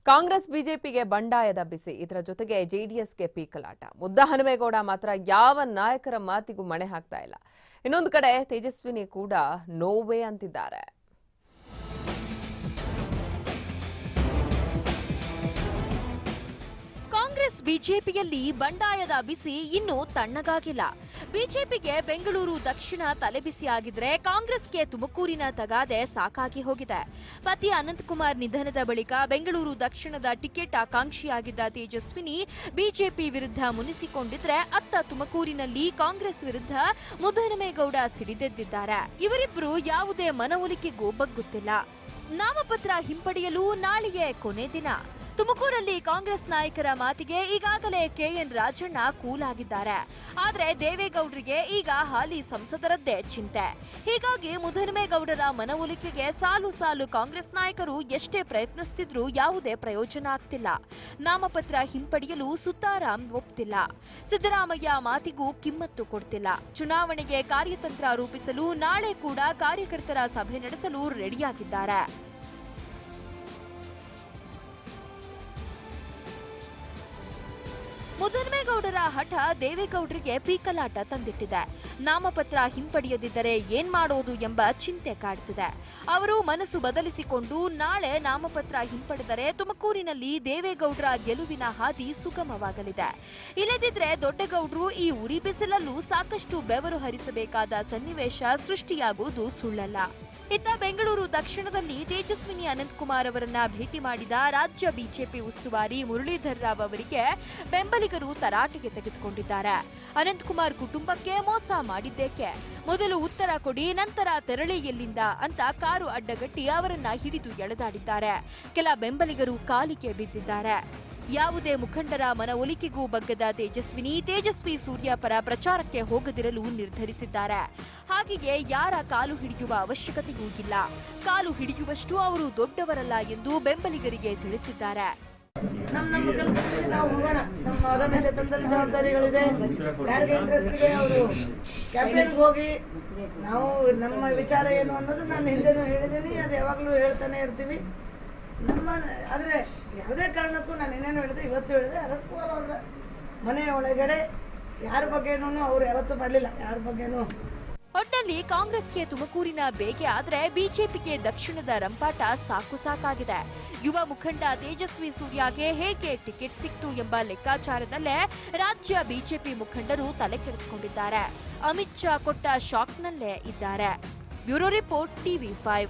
ಕಾಂಗ್ರೆಸ್ ಬಿಜೆಪಿಗೆ ಬಂಡಾಯದ ಬಿಸಿ, ಇದರ ಜೊತೆಗೆ ಜೆಡಿಎಸ್ಗೆ ಪೀಕಲಾಟ. ಮುದ್ದಹನುಮೇಗೌಡ ಮಾತ್ರ ಯಾವ ನಾಯಕರ ಮಾತಿಗೂ ಮಣೆ ಹಾಕ್ತಾ ಇಲ್ಲ. ಇನ್ನೊಂದು ಕಡೆ ತೇಜಸ್ವಿನಿ ಕೂಡ ನೋವೇ ಅಂತಿದ್ದಾರೆ. ಕಾಂಗ್ರೆಸ್ ಬಿಜೆಪಿಯಲ್ಲಿ ಬಂಡಾಯದ ಬಿಸಿ ಇನ್ನೂ ತಣ್ಣಗಾಗಿಲ್ಲ. ಬಿಜೆಪಿಗೆ ಬೆಂಗಳೂರು ದಕ್ಷಿಣ ತಲೆಬಿಸಿಯಾಗಿದ್ರೆ ಕಾಂಗ್ರೆಸ್ಗೆ ತುಮಕೂರಿನ ತಗಾದೆ ಸಾಕಾಗಿ ಹೋಗಿದೆ. ಪತಿ ಅನಂತಕುಮಾರ್ ನಿಧನದ ಬಳಿಕ ಬೆಂಗಳೂರು ದಕ್ಷಿಣದ ಟಿಕೆಟ್ ಆಕಾಂಕ್ಷಿಯಾಗಿದ್ದ ತೇಜಸ್ವಿನಿ ಬಿಜೆಪಿ ವಿರುದ್ಧ ಮುನಿಸಿಕೊಂಡಿದ್ರೆ, ಅತ್ತ ತುಮಕೂರಿನಲ್ಲಿ ಕಾಂಗ್ರೆಸ್ ವಿರುದ್ಧ ಮುದ್ದಹನುಮೇಗೌಡ ಸಿಡಿದೆದ್ದಿದ್ದಾರೆ. ಇವರಿಬ್ಬರು ಯಾವುದೇ ಮನವೊಲಿಕೆಗೂ ಬಗ್ಗುತ್ತಿಲ್ಲ. ನಾಮಪತ್ರ ಹಿಂಪಡೆಯಲು ನಾಳೆಯೇ ಕೊನೆ ದಿನ. ತುಮಕೂರಲ್ಲಿ ಕಾಂಗ್ರೆಸ್ ನಾಯಕರ ಮಾತಿಗೆ ಈಗಾಗಲೇ ಕೆಎನ್ ರಾಜಣ್ಣ ಕೂಲ್ ಆಗಿದ್ದಾರೆ. ಆದ್ರೆ ದೇವೇಗೌಡರಿಗೆ ಈಗ ಹಾಲಿ ಸಂಸದರದ್ದೇ ಚಿಂತೆ. ಹೀಗಾಗಿ ಮುದ್ದಹನುಮೇಗೌಡರ ಮನವೊಲಿಕೆಗೆ ಸಾಲು ಸಾಲು ಕಾಂಗ್ರೆಸ್ ನಾಯಕರು ಎಷ್ಟೇ ಪ್ರಯತ್ನಿಸುತ್ತಿದ್ರೂ ಯಾವುದೇ ಪ್ರಯೋಜನ ಆಗ್ತಿಲ್ಲ. ನಾಮಪತ್ರ ಹಿಂಪಡೆಯಲು ಸುತ್ತಾರಾಮ್ ಒಪ್ತಿಲ್ಲ. ಸಿದ್ದರಾಮಯ್ಯ ಮಾತಿಗೂ ಕಿಮ್ಮತ್ತು ಕೊಡ್ತಿಲ್ಲ. ಚುನಾವಣೆಗೆ ಕಾರ್ಯತಂತ್ರ ರೂಪಿಸಲು ನಾಳೆ ಕೂಡ ಕಾರ್ಯಕರ್ತರ ಸಭೆ ನಡೆಸಲು ರೆಡಿಯಾಗಿದ್ದಾರೆ. ಮುದ್ದಹನುಮೇಗೌಡರ ಹಠ ದೇವೇಗೌಡರಿಗೆ ಪೀಕಲಾಟ ತಂದಿಟ್ಟಿದೆ. ನಾಮಪತ್ರ ಹಿಂಪಡೆಯದಿದ್ದರೆ ಏನ್ ಮಾಡೋದು ಎಂಬ ಚಿಂತೆ ಕಾಡುತ್ತಿದೆ. ಅವರು ಮನಸ್ಸು ಬದಲಿಸಿಕೊಂಡು ನಾಳೆ ನಾಮಪತ್ರ ಹಿಂಪಡೆದರೆ ತುಮಕೂರಿನಲ್ಲಿ ದೇವೇಗೌಡರ ಗೆಲುವಿನ ಹಾದಿ ಸುಗಮವಾಗಲಿದೆ. ಇಲ್ಲದಿದ್ರೆ ದೊಡ್ಡಗೌಡರು ಈ ಉರಿ ಬಿಸಿಲಲ್ಲೂ ಸಾಕಷ್ಟು ಬೆವರು ಹರಿಸಬೇಕಾದ ಸನ್ನಿವೇಶ ಸೃಷ್ಟಿಯಾಗುವುದು ಸುಳ್ಳಲ್ಲ. ಇತ್ತ ಬೆಂಗಳೂರು ದಕ್ಷಿಣದಲ್ಲಿ ತೇಜಸ್ವಿನಿ ಅನಂತಕುಮಾರ್ ಅವರನ್ನ ಭೇಟಿ ಮಾಡಿದ ರಾಜ್ಯ ಬಿಜೆಪಿ ಉಸ್ತುವಾರಿ ಮುರಳೀಧರ್ ರಾವ್ ಅವರಿಗೆ ಬೆಂಬಲಿಗರು ತರಾಟೆಗೆ ತೆಗೆದುಕೊಂಡಿದ್ದಾರೆ. ಅನಂತಕುಮಾರ್ ಕುಟುಂಬಕ್ಕೆ ಮೋಸ ಮಾಡಿದ್ದೇಕೆ? ಮೊದಲು ಉತ್ತರ ಕೊಡಿ, ನಂತರ ತೆರಳಿ ಎಲ್ಲಿಂದ ಅಂತ ಕಾರು ಅಡ್ಡಗಟ್ಟಿ ಅವರನ್ನ ಹಿಡಿದು ಎಳೆದಾಡಿದ್ದಾರೆ. ಕೆಲ ಬೆಂಬಲಿಗರು ಕಾಲಿಗೆ ಬಿದ್ದಿದ್ದಾರೆ. ಯಾವುದೇ ಮುಖಂಡರ ಮನವೊಲಿಕೆಗೂ ಬಗ್ಗದ ತೇಜಸ್ವಿ ಸೂರ್ಯ ಪರ ಪ್ರಚಾರಕ್ಕೆ ಹೋಗದಿರಲು ನಿರ್ಧರಿಸಿದ್ದಾರೆ. ಹಾಗೆಯೇ ಯಾರ ಕಾಲು ಹಿಡಿಯುವ ಅವಶ್ಯಕತೆಯೂ ಇಲ್ಲ. ಕಾಲು ಹಿಡಿಯುವಷ್ಟು ಅವರು ದೊಡ್ಡವರಲ್ಲ ಎಂದು ಬೆಂಬಲಿಗರಿಗೆ ತಿಳಿಸಿದ್ದಾರೆ. ನಮ್ಮ ಕೆಲಸಕ್ಕೆ ನಾವು ಹೋಗೋಣ. ನಮ್ಮ ಮೇಲೆ ತಂದಲ್ಲಿ ಜವಾಬ್ದಾರಿಗಳಿದೆ. ಯಾರಿಗೆ ಇಂಟ್ರೆಸ್ಟ್ ಇದೆ ಅವರು ಕ್ಯಾಂಪೇನ್ಗೆ ಹೋಗಿ ನಾವು ನಮ್ಮ ವಿಚಾರ ಏನು ಅನ್ನೋದು ನಾನು ಹಿಂದೆನೂ ಹೇಳಿದ್ದೀನಿ, ಅದು ಯಾವಾಗಲೂ ಹೇಳ್ತಾನೆ ಇರ್ತೀವಿ. ಆದರೆ ಯಾವುದೇ ಕಾರಣಕ್ಕೂ ನಾನು ಏನೇನು ಹೇಳಿದೆ ಇವತ್ತು ಹೇಳಿದೆ, ಅನಂತಕುಮಾರ್ ಅವರ ಮನೆಯ ಒಳಗಡೆ ಯಾರ ಬಗ್ಗೆನೂ ಅವ್ರು ಯಾವತ್ತೂ ಮಾಡಲಿಲ್ಲ. ಯಾರ ಬಗ್ಗೆನೂ ಒಟ್ಟಲ್ಲಿ ಕಾಂಗ್ರೆಸ್ಗೆ ತುಮಕೂರಿನ ಬೇಗೆ ಆದ್ರೆ ಬಿಜೆಪಿಗೆ ದಕ್ಷಿಣದ ರಂಪಾಟ ಸಾಕಾಗಿದೆ. ಯುವ ಮುಖಂಡ ತೇಜಸ್ವಿ ಸೂರ್ಯಗೆ ಹೇಗೆ ಟಿಕೆಟ್ ಸಿಕ್ತು ಎಂಬ ಲೆಕ್ಕಾಚಾರದಲ್ಲೇ ರಾಜ್ಯ ಬಿಜೆಪಿ ಮುಖಂಡರು ತಲೆ ಕೆಡಿಸಿಕೊಂಡಿದ್ದಾರೆ. ಅಮಿತ್ ಶಾ ಕೊಟ್ಟ ಶಾಕ್ನಲ್ಲೇ ಇದ್ದಾರೆ. Bureau report TV5.